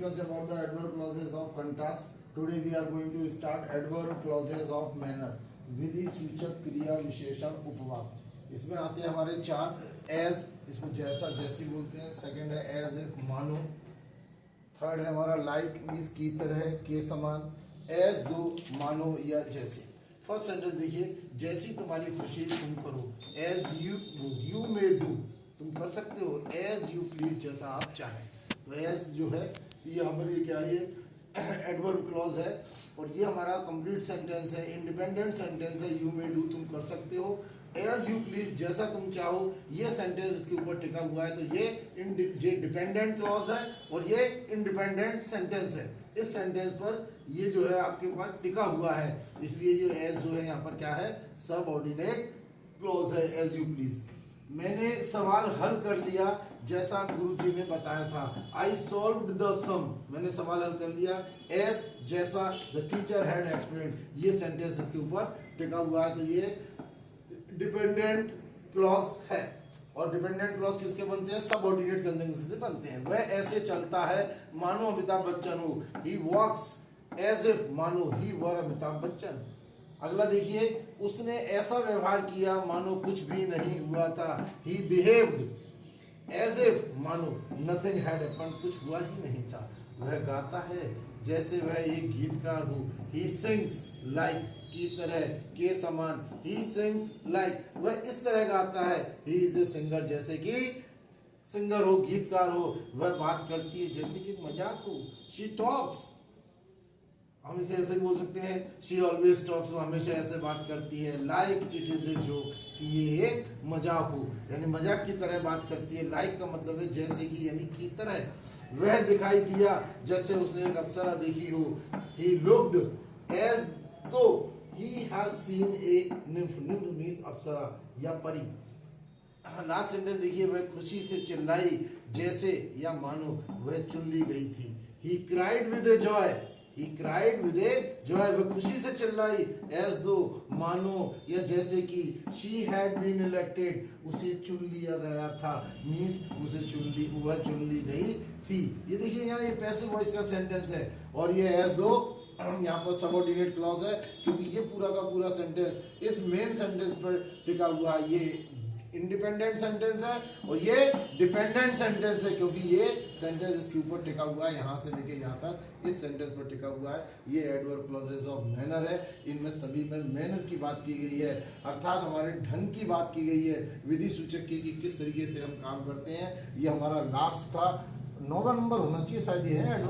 discuss about the adverb clauses of contrast. Today we are going to start adverb clauses of manner. विधि सूचक क्रिया विशेषण उपवाद. इसमें आते हैं हमारे चार. एज, इसको जैसा जैसी बोलते हैं. सेकंड है एज इफ, मानो. थर्ड है हमारा लाइक, मीन्स की तरह, के समान. एज दो, मानो या जैसे. फर्स्ट सेंटेंस देखिए, जैसी तुम्हारी खुशी तुम करो. एज यू मे डू, तुम कर सकते हो. एज यू प्लीज, जैसा आप चाहें. तो एज जो है ये हमारी क्या है, एडवर्ब क्लॉज है और ये हमारा कंप्लीट सेंटेंस है, इंडिपेंडेंट सेंटेंस है. यू मे डू, तुम कर सकते हो. एज यू प्लीज, जैसा तुम चाहो, ये सेंटेंस इसके ऊपर टिका हुआ है. तो ये डिपेंडेंट क्लॉज है और ये इंडिपेंडेंट सेंटेंस है. इस सेंटेंस पर ये जो है आपके पास टिका हुआ है, इसलिए ये एज जो है यहाँ पर क्या है, सबऑर्डिनेट क्लॉज है. As you please. मैंने सवाल हल कर लिया जैसा गुरुजी ने बताया था. आई सॉल्व्ड द सम, मैंने सवाल हल कर लिया. एज, जैसा द टीचर हैड एक्सप्लेन्ड, ये सेंटेंस इसके ऊपर टिका हुआ है. तो ये डिपेंडेंट क्लॉज है. और डिपेंडेंट क्लॉज किसके बनते हैं, सबऑर्डिनेट कंजंक्शन से बनते हैं. वह ऐसे चलता है मानो अमिताभ बच्चन हो. ही वॉक्स एज इफ, मानो ही वर अमिताभ बच्चन. अगला देखिए, उसने ऐसा व्यवहार किया मानो कुछ भी नहीं हुआ था. ही बिहेव्ड एज इफ, मानो नथिंग हैड हैपेंड, कुछ हुआ ही नहीं था. वह गाता है जैसे वह एक गीतकार हो. ही सिंग्स लाइक, की तरह, के समान. ही सिंग्स लाइक, वह इस तरह गाता है. ही इज ए सिंगर, जैसे कि सिंगर हो, गीतकार हो. वह बात करती है जैसे कि मजाक हो. शी टॉक्स, हम इसे ऐसे बोल सकते हैं, शी ऑलवेज टॉक्स, वो हमेशा ऐसे बात करती है. Like it is a joke, कि ये एक मजाक हो, यानी मजाक की तरह बात करती है. लाइक का मतलब है जैसे कि, यानी की तरह. वह दिखाई दिया जैसे उसने एक अप्सरा देखी हो. ही looked as though he has seen a nymph. Nymph means अप्सरा या परी. लास्ट सेंटेंस देखिए, वह खुशी से चिल्लाई जैसे या मानो वह चुन ली गई थी. He cried with a joy, He cried with a joy, वह खुशी से चिल्लाई. as though, मानो या जैसे कि. she had been elected, उसे चुन लिया गया था. means उसे वह चुन ली गई थी. ये देखिए यहाँ ये पैसिव वॉइस का सेंटेंस है और ये as though यहाँ पर सबऑर्डिनेट क्लॉज है, क्योंकि ये पूरा का पूरा सेंटेंस इस मेन सेंटेंस पर टिका हुआ है. ये इंडिपेंडेंट सेंटेंस है और ये डिपेंडेंट सेंटेंस है, क्योंकि ये सेंटेंस इसके ऊपर टिका हुआ है. यहाँ से लेके यहाँ तक इस सेंटेंस पर टिका हुआ है. ये एडवर्ब क्लॉजेस ऑफ मैनर है. इनमें सभी में मैनर की बात की गई है, अर्थात हमारे ढंग की बात की गई है, विधि सूचक की, कि किस तरीके से हम काम करते हैं. ये हमारा लास्ट था, 9वां नंबर होना चाहिए शायद. ये है